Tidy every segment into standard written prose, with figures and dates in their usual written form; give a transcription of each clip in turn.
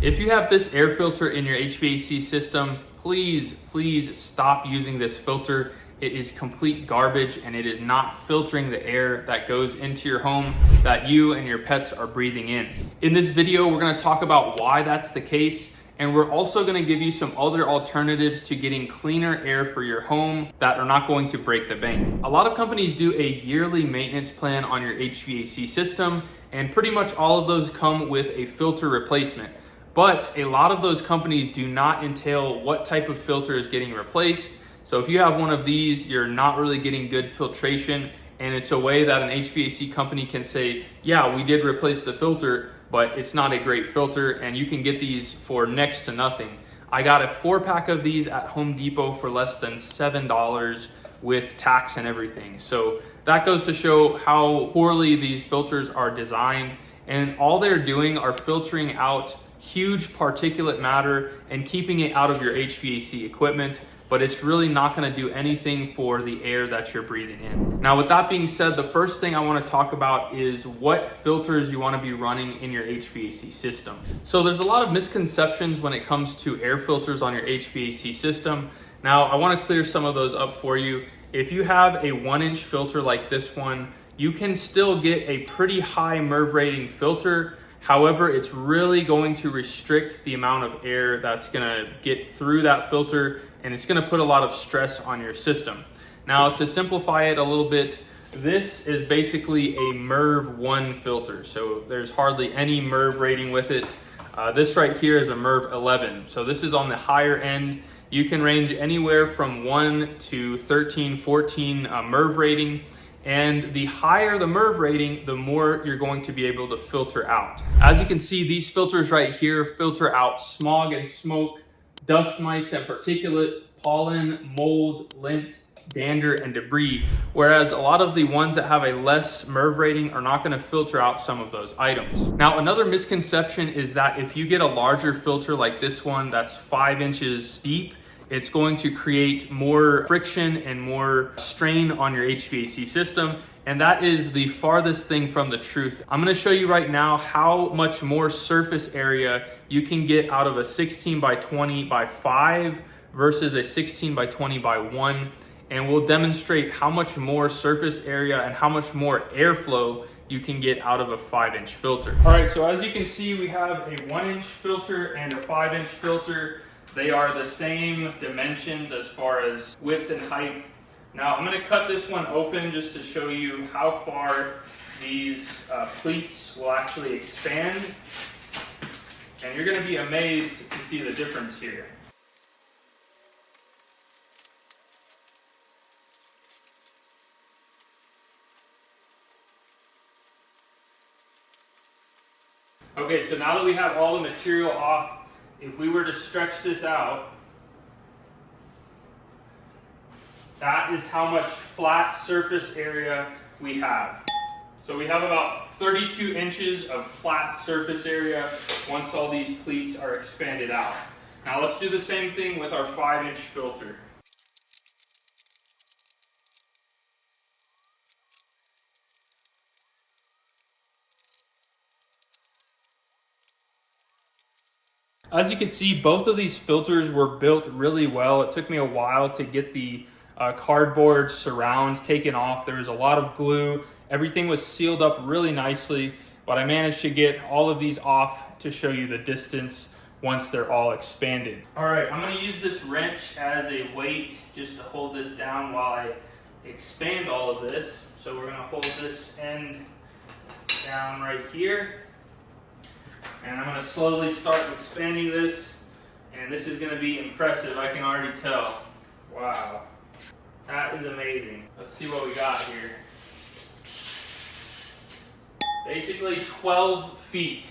If you have this air filter in your HVAC system, please stop using this filter. It is complete garbage and it is not filtering the air that goes into your home that you and your pets are breathing in. In this video, we're gonna talk about why that's the case, and we're also gonna give you some other alternatives to getting cleaner air for your home that are not going to break the bank. A lot of companies do a yearly maintenance plan on your HVAC system, and pretty much all of those come with a filter replacement. But a lot of those companies do not entail what type of filter is getting replaced. So if you have one of these, you're not really getting good filtration, and it's a way that an HVAC company can say, yeah, we did replace the filter, but it's not a great filter, and you can get these for next to nothing. I got a 4-pack of these at Home Depot for less than $7 with tax and everything. So that goes to show how poorly these filters are designed, and all they're doing are filtering out huge particulate matter and keeping it out of your HVAC equipment, but it's really not gonna do anything for the air that you're breathing in. Now, with that being said, the first thing I wanna talk about is what filters you wanna be running in your HVAC system. So there's a lot of misconceptions when it comes to air filters on your HVAC system. Now, I wanna clear some of those up for you. If you have a 1-inch filter like this one, you can still get a pretty high MERV rating filter. However, it's really going to restrict the amount of air that's gonna get through that filter, and it's gonna put a lot of stress on your system. Now, to simplify it a little bit, this is basically a MERV 1 filter. So there's hardly any MERV rating with it. This right here is a MERV 11. So this is on the higher end. You can range anywhere from 1 to 13, 14 MERV rating. And the higher the MERV rating, the more you're going to be able to filter out. As you can see, these filters right here filter out smog and smoke, dust mites and particulate, pollen, mold, lint, dander, and debris. Whereas a lot of the ones that have a less MERV rating are not gonna filter out some of those items. Now, another misconception is that if you get a larger filter like this one that's 5 inches deep, it's going to create more friction and more strain on your HVAC system, and that is the farthest thing from the truth. I'm gonna show you right now how much more surface area you can get out of a 16 by 20 by 5 versus a 16 by 20 by 1, and we'll demonstrate how much more surface area and how much more airflow you can get out of a 5-inch filter. All right, so as you can see, we have a 1-inch filter and a 5-inch filter. They are the same dimensions as far as width and height. Now I'm gonna cut this one open just to show you how far these pleats will actually expand. And you're gonna be amazed to see the difference here. Okay, so now that we have all the material off, if we were to stretch this out, that is how much flat surface area we have. So we have about 32 inches of flat surface area once all these pleats are expanded out. Now let's do the same thing with our 5-inch filter. As you can see, both of these filters were built really well. It took me a while to get the cardboard surround taken off. There was a lot of glue. Everything was sealed up really nicely, but I managed to get all of these off to show you the distance once they're all expanded. All right, I'm gonna use this wrench as a weight just to hold this down while I expand all of this. So we're gonna hold this end down right here. And I'm gonna slowly start expanding this, and this is gonna be impressive, I can already tell. Wow, that is amazing. Let's see what we got here. Basically 12 feet.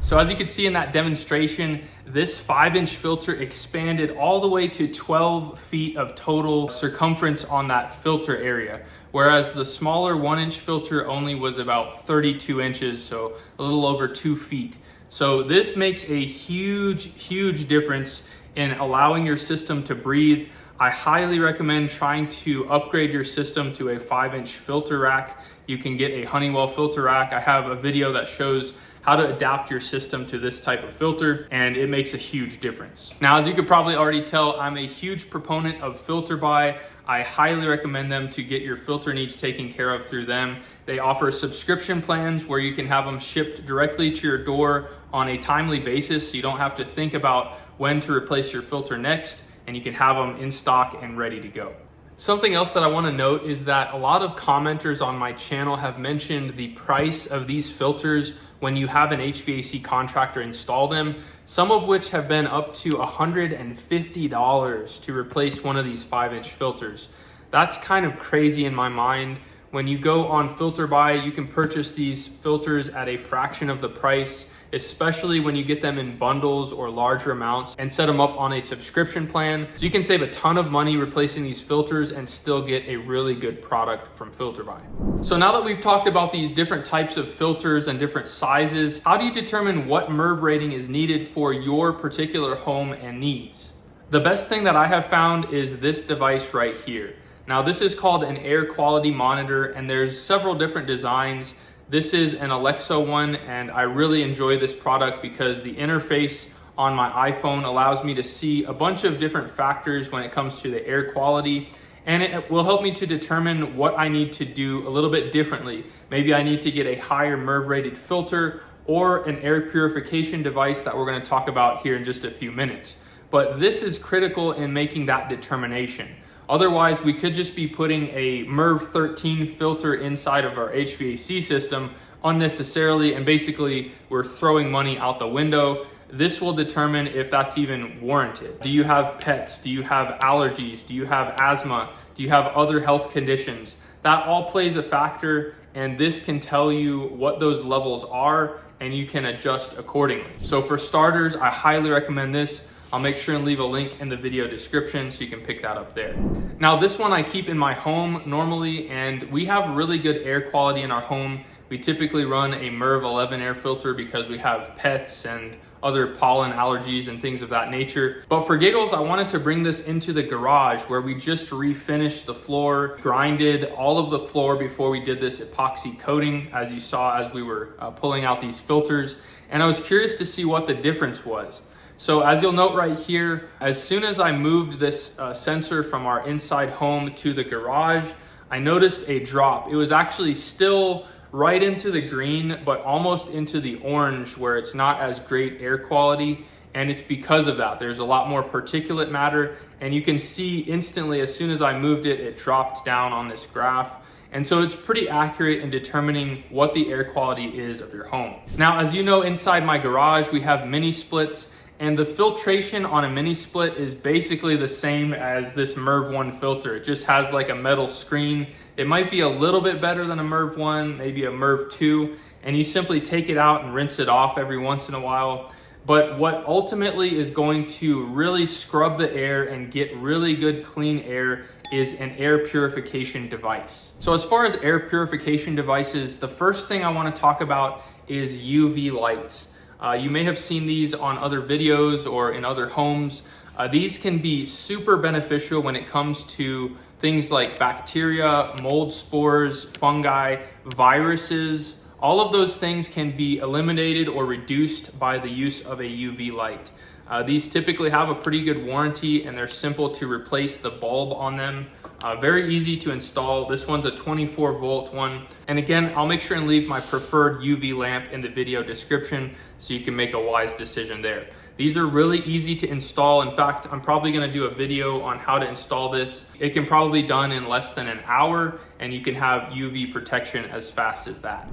So as you can see in that demonstration, this 5-inch filter expanded all the way to 12 feet of total circumference on that filter area, whereas the smaller 1-inch filter only was about 32 inches, so a little over 2 feet. So this makes a huge difference in allowing your system to breathe. I highly recommend trying to upgrade your system to a 5-inch filter rack. You can get a Honeywell filter rack. I have a video that shows how to adapt your system to this type of filter, and it makes a huge difference. Now, as you could probably already tell, I'm a huge proponent of Filter Buy. I highly recommend them to get your filter needs taken care of through them. They offer subscription plans where you can have them shipped directly to your door on a timely basis, so you don't have to think about when to replace your filter next, and you can have them in stock and ready to go. Something else that I want to note is that a lot of commenters on my channel have mentioned the price of these filters when you have an HVAC contractor install them, some of which have been up to $150 to replace one of these 5-inch filters. That's kind of crazy in my mind. When you go on Filter Buy, you can purchase these filters at a fraction of the price, especially when you get them in bundles or larger amounts and set them up on a subscription plan. So you can save a ton of money replacing these filters and still get a really good product from Filter Buy. So now that we've talked about these different types of filters and different sizes, how do you determine what MERV rating is needed for your particular home and needs? The best thing that I have found is this device right here. Now, this is called an air quality monitor, and there's several different designs. This is an Alexa one, and I really enjoy this product because the interface on my iPhone allows me to see a bunch of different factors when it comes to the air quality, and it will help me to determine what I need to do a little bit differently. Maybe I need to get a higher MERV rated filter or an air purification device that we're going to talk about here in just a few minutes. But this is critical in making that determination. Otherwise, we could just be putting a MERV 13 filter inside of our HVAC system unnecessarily, and basically we're throwing money out the window. This will determine if that's even warranted. Do you have pets? Do you have allergies? Do you have asthma? Do you have other health conditions? That all plays a factor, and this can tell you what those levels are, and you can adjust accordingly. So for starters, I highly recommend this. I'll make sure and leave a link in the video description so you can pick that up there. Now, this one I keep in my home normally, and we have really good air quality in our home. We typically run a MERV 11 air filter because we have pets and other pollen allergies and things of that nature. But for giggles, I wanted to bring this into the garage where we just refinished the floor, grinded all of the floor before we did this epoxy coating, as you saw as we were pulling out these filters. And I was curious to see what the difference was. So as you'll note right here, as soon as I moved this sensor from our inside home to the garage, I noticed a drop. It was actually still right into the green, but almost into the orange where it's not as great air quality. And it's because of that. There's a lot more particulate matter, and you can see instantly as soon as I moved it, it dropped down on this graph. And so it's pretty accurate in determining what the air quality is of your home. Now, as you know, inside my garage, we have mini splits. And the filtration on a mini split is basically the same as this MERV 1 filter. It just has like a metal screen. It might be a little bit better than a MERV 1, maybe a MERV 2, and you simply take it out and rinse it off every once in a while. But what ultimately is going to really scrub the air and get really good clean air is an air purification device. So as far as air purification devices, the first thing I want to talk about is UV lights. You may have seen these on other videos or in other homes. These can be super beneficial when it comes to things like bacteria, mold spores, fungi, viruses. All of those things can be eliminated or reduced by the use of a UV light. These typically have a pretty good warranty, and they're simple to replace the bulb on them. Very easy to install. This one's a 24 volt one. And again, I'll make sure and leave my preferred UV lamp in the video description so you can make a wise decision there. These are really easy to install. In fact, I'm probably gonna do a video on how to install this. It can probably be done in less than an hour, and you can have UV protection as fast as that.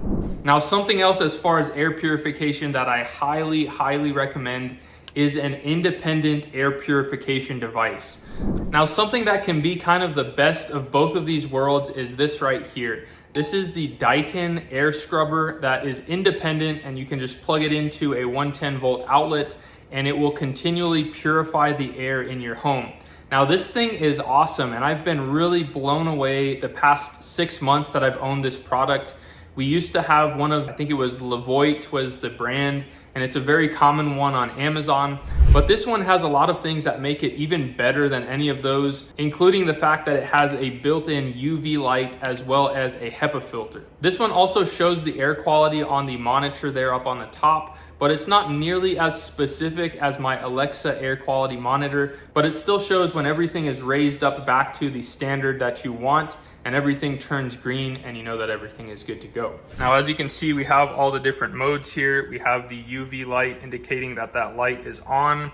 Now, something else as far as air purification that I highly recommend is an independent air purification device. Now, something that can be kind of the best of both of these worlds is this right here. This is the Daikin air scrubber that is independent, and you can just plug it into a 110 volt outlet and it will continually purify the air in your home. Now, this thing is awesome, and I've been really blown away the past 6 months that I've owned this product We used to have one of, I think it was Levoit was the brand, and it's a very common one on Amazon. But this one has a lot of things that make it even better than any of those, including the fact that it has a built-in UV light as well as a HEPA filter. This one also shows the air quality on the monitor there up on the top, but it's not nearly as specific as my Alexa air quality monitor, but it still shows when everything is raised up back to the standard that you want, and everything turns green, and you know that everything is good to go. Now, as you can see, we have all the different modes here. We have the UV light indicating that that light is on.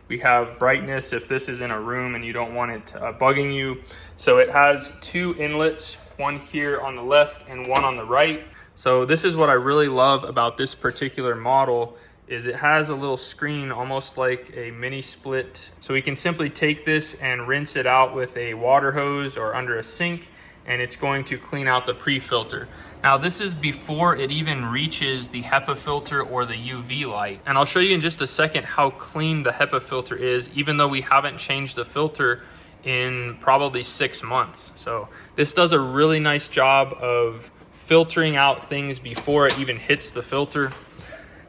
We have brightness if this is in a room and you don't want it bugging you. So it has two inlets, one here on the left and one on the right. So this is what I really love about this particular model, is it has a little screen almost like a mini split. So we can simply take this and rinse it out with a water hose or under a sink, and it's going to clean out the pre-filter. Now this is before it even reaches the HEPA filter or the UV light. And I'll show you in just a second how clean the HEPA filter is, even though we haven't changed the filter in probably 6 months. So this does a really nice job of filtering out things before it even hits the filter.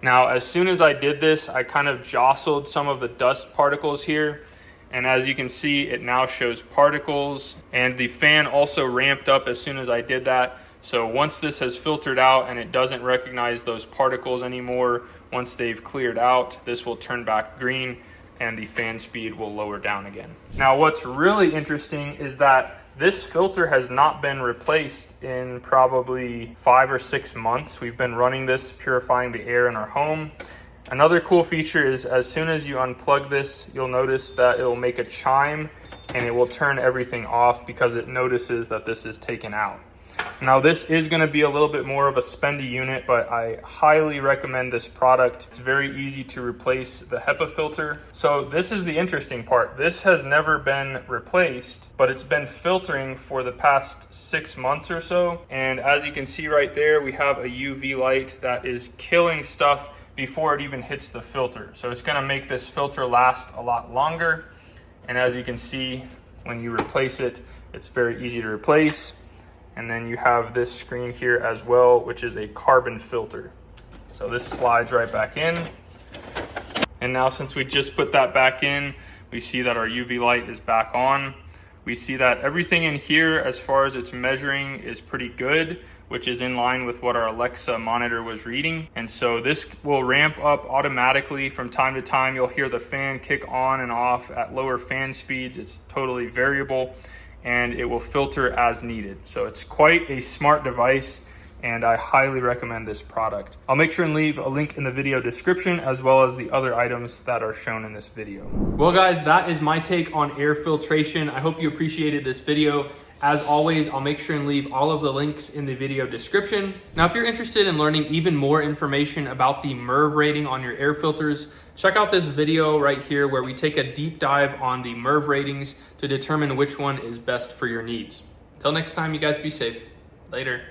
Now, as soon as I did this, I kind of jostled some of the dust particles here. And as you can see, it now shows particles, and the fan also ramped up as soon as I did that. So once this has filtered out and it doesn't recognize those particles anymore, once they've cleared out, this will turn back green and the fan speed will lower down again. Now, what's really interesting is that this filter has not been replaced in probably 5 or 6 months. We've been running this, purifying the air in our home. Another cool feature is as soon as you unplug this, you'll notice that it will make a chime and it will turn everything off because it notices that this is taken out. Now this is going to be a little bit more of a spendy unit, but I highly recommend this product. It's very easy to replace the HEPA filter. So this is the interesting part. This has never been replaced, but it's been filtering for the past 6 months or so. And as you can see right there, we have a UV light that is killing stuff before it even hits the filter. So it's gonna make this filter last a lot longer. And as you can see, when you replace it, it's very easy to replace. And then you have this screen here as well, which is a carbon filter. So this slides right back in. And now since we just put that back in, we see that our UV light is back on. We see that everything in here, as far as it's measuring, is pretty good, which is in line with what our Alexa monitor was reading. And so this will ramp up automatically from time to time. You'll hear the fan kick on and off at lower fan speeds. It's totally variable, and it will filter as needed. So it's quite a smart device, and I highly recommend this product. I'll make sure and leave a link in the video description as well as the other items that are shown in this video. Well guys, that is my take on air filtration. I hope you appreciated this video. As always, I'll make sure and leave all of the links in the video description. Now, if you're interested in learning even more information about the MERV rating on your air filters, check out this video right here where we take a deep dive on the MERV ratings to determine which one is best for your needs. Until next time, you guys be safe. Later.